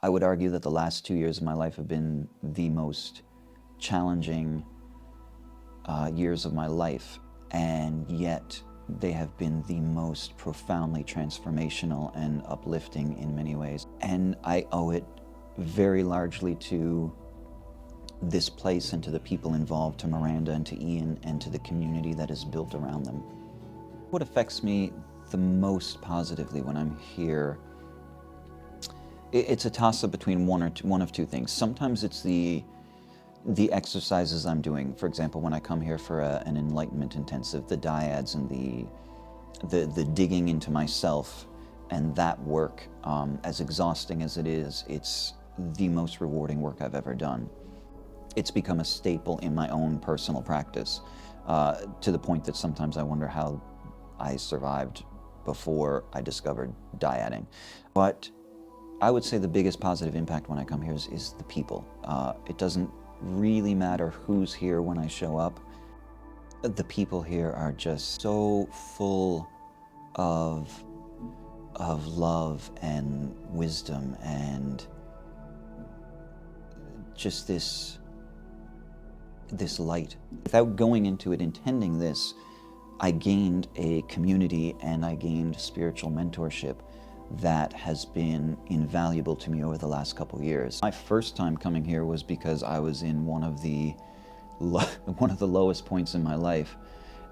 I would argue that the last 2 years of my life have been the most challenging years of my life, and yet they have been the most profoundly transformational and uplifting in many ways. And I owe it very largely to this place and to the people involved, to Miranda and to Ian and to the community that is built around them. What affects me the most positively when I'm here, it's a toss-up between one of two things. Sometimes it's the exercises I'm doing. For example, when I come here for an enlightenment intensive, the dyads and the digging into myself, and that work, as exhausting as it is, it's the most rewarding work I've ever done. It's become a staple in my own personal practice, to the point that sometimes I wonder how I survived before I discovered dyading. But I would say the biggest positive impact when I come here is the people. It doesn't really matter who's here when I show up. The people here are just so full of love and wisdom and just this light. Without going into it intending this, I gained a community and I gained spiritual mentorship that has been invaluable to me over the last couple years. My first time coming here was because I was in one of the lowest points in my life,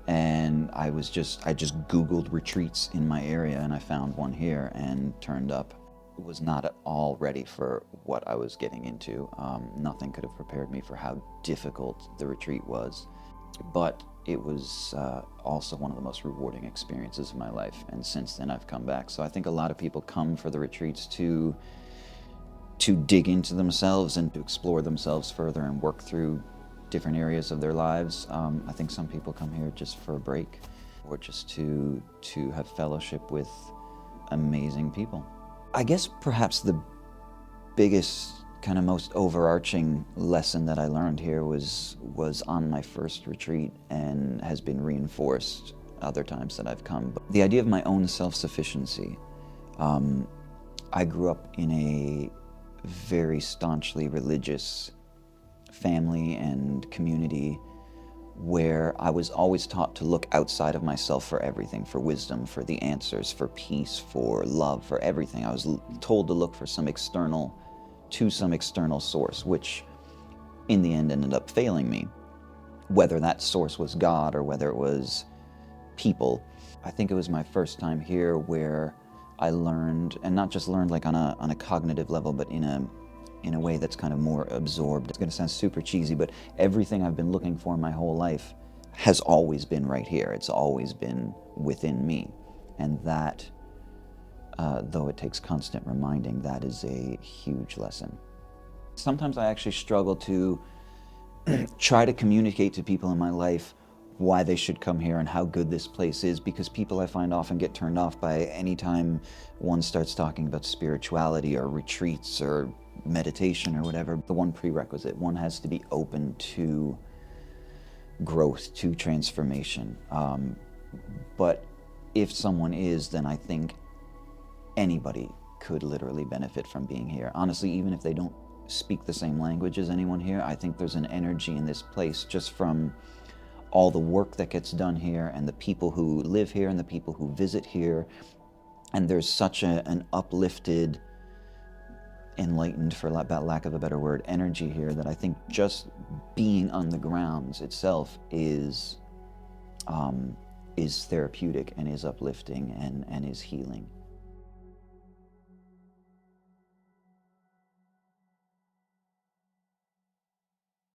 and I just Googled retreats in my area and I found one here and turned up. Was not at all ready for what I was getting into. Nothing could have prepared me for how difficult the retreat was, but it was also one of the most rewarding experiences of my life, and since then I've come back. So I think a lot of people come for the retreats to dig into themselves and to explore themselves further and work through different areas of their lives. I think some people come here just for a break, or just to have fellowship with amazing people. I guess perhaps the biggest, kind of most overarching lesson that I learned here was on my first retreat, and has been reinforced other times that I've come. But the idea of my own self-sufficiency. I grew up in a very staunchly religious family and community where I was always taught to look outside of myself for everything, for wisdom, for the answers, for peace, for love, for everything. I was told to look for some external source, which in the end ended up failing me. Whether that source was God or whether it was people. I think it was my first time here where I learned, and not just learned like on a cognitive level, but in a way that's kind of more absorbed. It's gonna sound super cheesy, but everything I've been looking for my whole life has always been right here. It's always been within me. And that, though it takes constant reminding, that is a huge lesson. Sometimes I actually struggle to try to communicate to people in my life why they should come here and how good this place is, because people, I find, often get turned off by any time one starts talking about spirituality or retreats or meditation or whatever. The one prerequisite, one has to be open to growth, to transformation. But if someone is, then I think anybody could literally benefit from being here. Honestly, even if they don't speak the same language as anyone here, I think there's an energy in this place just from all the work that gets done here and the people who live here and the people who visit here. And there's such an uplifted, enlightened, for lack of a better word, energy here that I think just being on the grounds itself is therapeutic and is uplifting and is healing.